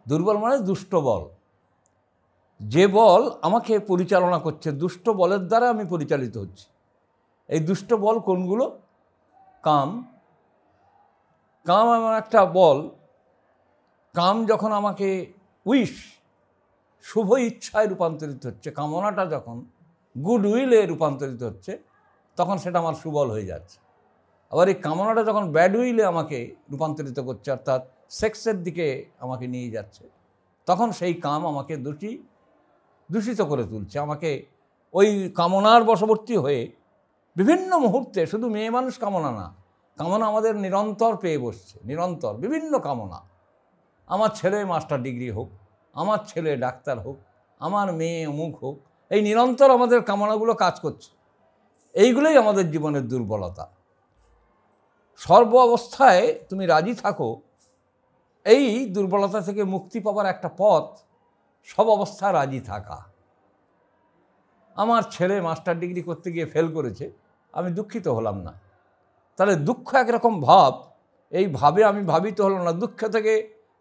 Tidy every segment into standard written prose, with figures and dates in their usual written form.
দুর্বল মানে দুষ্ট বল, যে বল আমাকে পরিচালনা করছে, দুষ্ট বলের দ্বারা আমি পরিচালিত হচ্ছি। এই দুষ্ট বল কোনগুলো? কাম। কাম এমন একটা বল, কাম যখন আমাকে উইশ, শুভ ইচ্ছায় রূপান্তরিত হচ্ছে, কামনাটা যখন গুড উইলে রূপান্তরিত হচ্ছে, তখন সেটা আমার সুবল হয়ে যাচ্ছে। আবার এই কামনাটা যখন ব্যাড উইলে আমাকে রূপান্তরিত করছে, অর্থাৎ সেক্সের দিকে আমাকে নিয়ে যাচ্ছে, তখন সেই কাম আমাকে দূষিত করে তুলছে। আমাকে ওই কামনার বশবর্তী হয়ে বিভিন্ন মুহূর্তে, শুধু মেয়ে মানুষ কামনা না, কামনা আমাদের নিরন্তর পেয়ে বসছে, নিরন্তর বিভিন্ন কামনা। আমার ছেলে মাস্টার ডিগ্রি হোক, আমার ছেলে ডাক্তার হোক, আমার মেয়ে অমুক হোক, এই নিরন্তর আমাদের কামনাগুলো কাজ করছে। এইগুলোই আমাদের জীবনের দুর্বলতা। সর্ব অবস্থায় তুমি রাজি থাকো, এই দুর্বলতা থেকে মুক্তি পাওয়ার একটা পথ সব অবস্থায় রাজি থাকা। আমার ছেলে মাস্টার ডিগ্রি করতে গিয়ে ফেল করেছে, আমি দুঃখিত হলাম না, তাহলে দুঃখ একরকম ভাব, এই ভাবে আমি ভাবিত হলো না, দুঃখ থেকে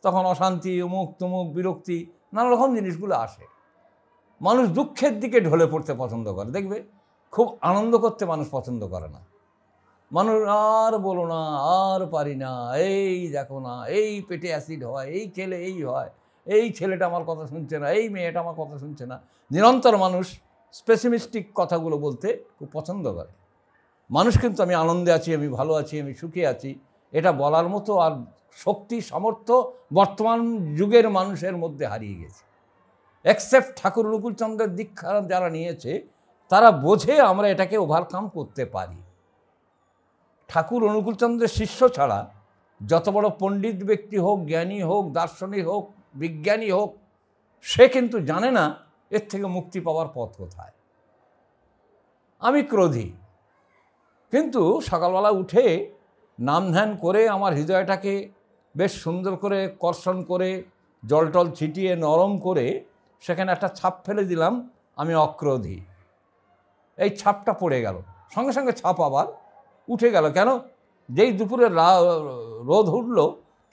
তখন অশান্তি, অমুক তমুক, বিরক্তি, নানা রকম জিনিসগুলো আসে। মানুষ দুঃখের দিকে ঢলে পড়তে পছন্দ করে, দেখবে খুব আনন্দ করতে মানুষ পছন্দ করে না। মানুষ আর বলো না, আর পারি না, এই দেখো না, এই পেটে অ্যাসিড হয়, এই খেলে এই হয়, এই ছেলেটা আমার কথা শুনছে না, এই মেয়েটা আমার কথা শুনছে না, নিরন্তর মানুষ স্পেসিমিস্টিক কথাগুলো বলতে খুব পছন্দ করে। মানুষ কিন্তু আমি আনন্দে আছি, আমি ভালো আছি, আমি সুখে আছি, এটা বলার মতো আর শক্তি, সামর্থ্য বর্তমান যুগের মানুষের মধ্যে হারিয়ে গেছে। এক্সেপ্ট ঠাকুর অনুকূলচন্দ্রের দীক্ষা যারা নিয়েছে, তারা বোঝে আমরা এটাকে ওভারকাম করতে পারি। ঠাকুর অনুকূলচন্দ্রের শিষ্য ছাড়া যত বড় পণ্ডিত ব্যক্তি হোক, জ্ঞানী হোক, দার্শনিক হোক, বিজ্ঞানী হোক, সে কিন্তু জানে না এর থেকে মুক্তি পাওয়ার পথ কোথায়। আমি ক্রোধী, কিন্তু সকালবেলা উঠে নাম ধ্যান করে আমার হৃদয়টাকে বেশ সুন্দর করে কর্ষণ করে জল টল ছিটিয়ে নরম করে সেখানে একটা ছাপ ফেলে দিলাম, আমি অক্রোধী। এই ছাপটা পড়ে গেল, সঙ্গে সঙ্গে ছাপ আবার উঠে গেল। কেন? যেই দুপুরে রোদ উঠল,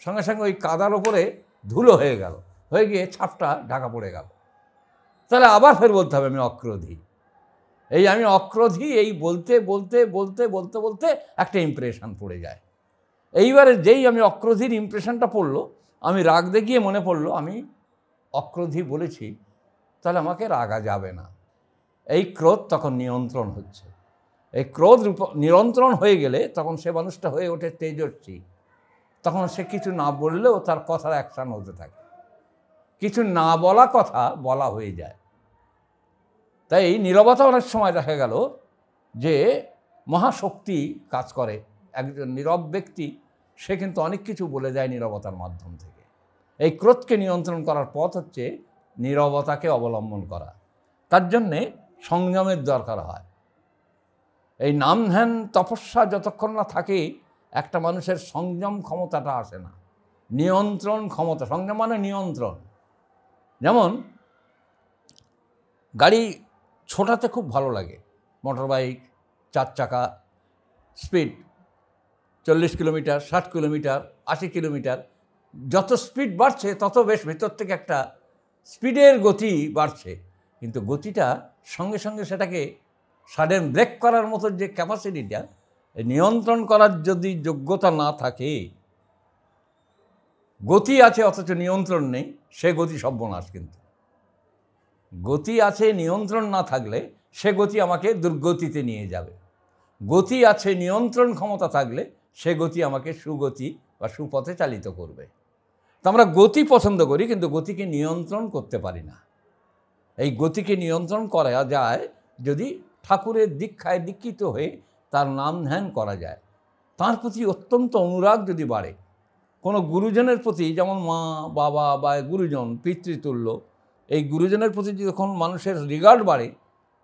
সঙ্গে সঙ্গে ওই কাদার ওপরে ধুলো হয়ে গেল, হয়ে গিয়ে ছাপটা ঢাকা পড়ে গেল। তাহলে আবার ফের বলতে হবে আমি অক্রোধী। এই আমি অক্রোধী, এই বলতে বলতে বলতে বলতে বলতে একটা ইমপ্রেশন পড়ে যায়। এইবারে যেই আমি অক্রোধীর ইমপ্রেশনটা পড়লো, আমি রাগ দেখিয়ে মনে পড়লো আমি অক্রোধী বলেছি, তাহলে আমাকে রাগা যাবে না। এই ক্রোধ তখন নিয়ন্ত্রণ হচ্ছে। এই ক্রোধ নিয়ন্ত্রণ হয়ে গেলে তখন সে মানুষটা হয়ে ওঠে তেজস্বী। তখন সে কিছু না বললেও তার কথার অ্যাকশান হতে থাকে, কিছু না বলা কথা বলা হয়ে যায়। তাই নীরবতা অনেক সময় দেখা গেল যে মহাশক্তি কাজ করে। একজন নীরব ব্যক্তি সে কিন্তু অনেক কিছু বলে যায় নীরবতার মাধ্যম থেকে। এই ক্রোধকে নিয়ন্ত্রণ করার পথ হচ্ছে নীরবতাকে অবলম্বন করা। তার জন্যে সংযমের দরকার হয়। এই নাম ধ্যান তপস্যা যতক্ষণ না থাকে, একটা মানুষের সংযম ক্ষমতাটা আসে না, নিয়ন্ত্রণ ক্ষমতা। সংযম মানে নিয়ন্ত্রণ। যেমন গাড়ি ছোটাতে খুব ভালো লাগে, মোটর বাইক, 4 চাকা, স্পিড 40 কিলোমিটার, 60 কিলোমিটার, 80 কিলোমিটার। যত স্পিড বাড়ছে তত বেশ ভেতর থেকে একটা স্পিডের গতি বাড়ছে, কিন্তু গতিটা সঙ্গে সঙ্গে সেটাকে সাডেন ব্রেক করার মতো যে ক্যাপাসিটিটা, নিয়ন্ত্রণ করার যদি যোগ্যতা না থাকে, গতি আছে অথচ নিয়ন্ত্রণ নেই, সে গতি সর্বনাশ। কিন্তু গতি আছে, নিয়ন্ত্রণ না থাকলে সে গতি আমাকে দুর্গতিতে নিয়ে যাবে। গতি আছে, নিয়ন্ত্রণ ক্ষমতা থাকলে সে গতি আমাকে সুগতি বা সুপথে চালিত করবে। তো আমরা গতি পছন্দ করি, কিন্তু গতিকে নিয়ন্ত্রণ করতে পারি না। এই গতিকে নিয়ন্ত্রণ করা যায় যদি ঠাকুরের দীক্ষায় দীক্ষিত হয়ে তার নাম ধ্যান করা যায়, তার প্রতি অত্যন্ত অনুরাগ যদি বাড়ে। কোনো গুরুজনের প্রতি, যেমন মা বাবা বা গুরুজন পিতৃতুল্য, এই গুরুজনের প্রতি যখন মানুষের রিগার্ড বাড়ে,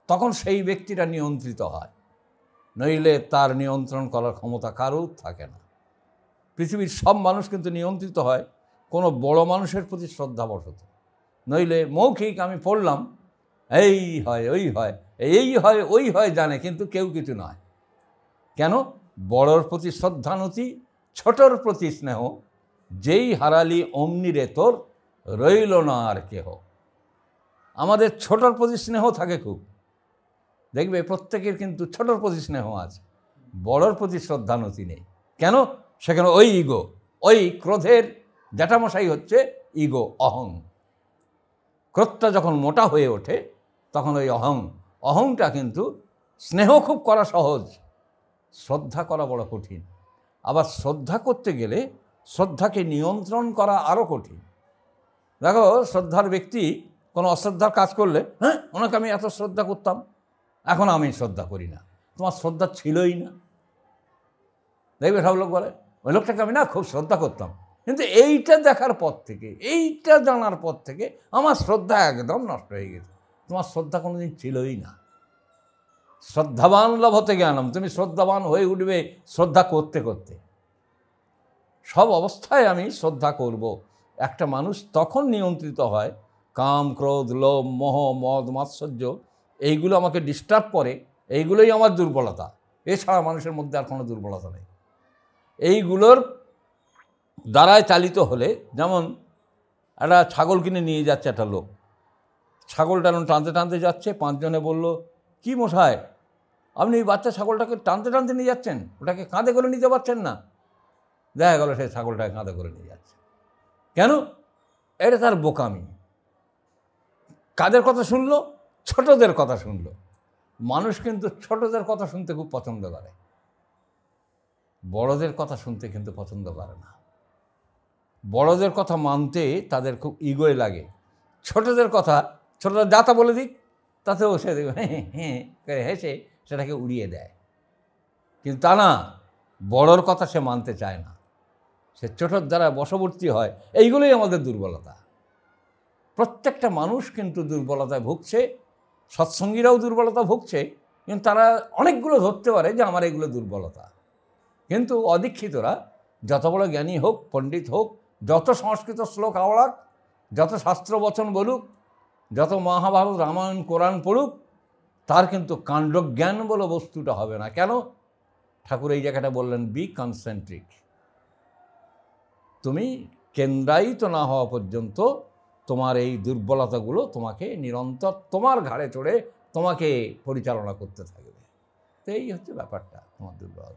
তখন সেই ব্যক্তিটা নিয়ন্ত্রিত হয়, নইলে তার নিয়ন্ত্রণ করার ক্ষমতা কারও থাকে না। পৃথিবীর সব মানুষ কিন্তু নিয়ন্ত্রিত হয় কোনো বড় মানুষের প্রতি শ্রদ্ধাবশত, নইলে মৌখিক আমি পড়লাম এই হয় ওই হয়, এই হয় ওই হয় জানে, কিন্তু কেউ কিছু নয়। কেন? বড়র প্রতি শ্রদ্ধানতি, ছোটর প্রতি স্নেহ, যেই হারালি অমনি রে তোর, রইল না আর কেহ। আমাদের ছোটর প্রতি স্নেহ থাকে খুব, দেখবে প্রত্যেকের কিন্তু ছোটর প্রতি স্নেহ আছে, বড়র প্রতি শ্রদ্ধানতি নেই। কেন? সেখানে ওই ইগো, ওই ক্রোধের জ্যাঠামশাই হচ্ছে ইগো, অহং। ক্রোধটা যখন মোটা হয়ে ওঠে তখন ওই অহংটা কিন্তু, স্নেহ খুব করা সহজ, শ্রদ্ধা করা বড় কঠিন। আবার শ্রদ্ধা করতে গেলে শ্রদ্ধাকে নিয়ন্ত্রণ করা আরও কঠিন। দেখো, শ্রদ্ধার ব্যক্তি কোনো অশ্রদ্ধার কাজ করলে, হ্যাঁ ওনাকে আমি এত শ্রদ্ধা করতাম, এখন আমি শ্রদ্ধা করি না। তোমার শ্রদ্ধা ছিলই না। দেখবে সব লোক বলে ওই লোকটাকে আমি না খুব শ্রদ্ধা করতাম, কিন্তু এইটা দেখার পর থেকে, এইটা জানার পর থেকে আমার শ্রদ্ধা একদম নষ্ট হয়ে গেছে। তোমার শ্রদ্ধা কোনোদিন ছিলই না। শ্রদ্ধাবান লভতে জ্ঞানম, তুমি শ্রদ্ধাবান হয়ে উঠবে শ্রদ্ধা করতে করতে। সব অবস্থায় আমি শ্রদ্ধা করব। একটা মানুষ তখন নিয়ন্ত্রিত হয়, কাম, ক্রোধ, লোভ, মোহ, মদ, মাৎসর্য এইগুলো আমাকে ডিস্টার্ব করে, এইগুলোই আমার দুর্বলতা। এছাড়া মানুষের মধ্যে আর কোনো দুর্বলতা নেই। এইগুলোর দ্বারায় চালিত হলে, যেমন একটা ছাগল কিনে নিয়ে যাচ্ছে একটা লোক, ছাগলটা টানতে টানতে যাচ্ছে, 5 জনে বলল, কি মশাই আপনি এই বাচ্চা ছাগলটাকে টানতে টানতে নিয়ে যাচ্ছেন, ওটাকে কাঁধে করে নিতে পারছেন না? দেখা গেল সেই ছাগলটাকে কাঁধে করে নিয়ে যাচ্ছে। কেন? এটা তার বোকামি। কাদের কথা শুনলো? ছোটদের কথা শুনলো। মানুষ কিন্তু ছোটদের কথা শুনতে খুব পছন্দ করে, বড়দের কথা শুনতে কিন্তু পছন্দ করে না। বড়দের কথা মানতে তাদের খুব ইগোয় লাগে। ছোটদের কথা, ছোটরা যা তা বলে দিক, তাতেও সে হেসে সেটাকে উড়িয়ে দেয়। কিন্তু তা না, বড়র কথা সে মানতে চায় না, সে ছোটর দ্বারা বশবর্তী হয়। এইগুলোই আমাদের দুর্বলতা। প্রত্যেকটা মানুষ কিন্তু দুর্বলতায় ভুগছে, সৎসঙ্গীরাও দুর্বলতা ভুগছে, কিন্তু তারা অনেকগুলো ধরতে পারে যে আমার এগুলো দুর্বলতা। কিন্তু অদীক্ষিতরা যত বড় জ্ঞানী হোক, পণ্ডিত হোক, যত সংস্কৃত শ্লোক আওড়াক, যত শাস্ত্র বচন বলুক, যত মহাভারত, রামায়ণ, কোরআন পড়ুক, তার কিন্তু কাণ্ডজ্ঞান বলে বস্তুটা হবে না। কেন? ঠাকুর এই জায়গাটা বললেন, বি কনসেন্ট্রিক। তুমি কেন্দ্রায়িত না হওয়া পর্যন্ত তোমার এই দুর্বলতাগুলো তোমাকে নিরন্তর তোমার ঘাড়ে চড়ে তোমাকে পরিচালনা করতে থাকবে। তো এই হচ্ছে ব্যাপারটা, তোমার দুর্বলতা।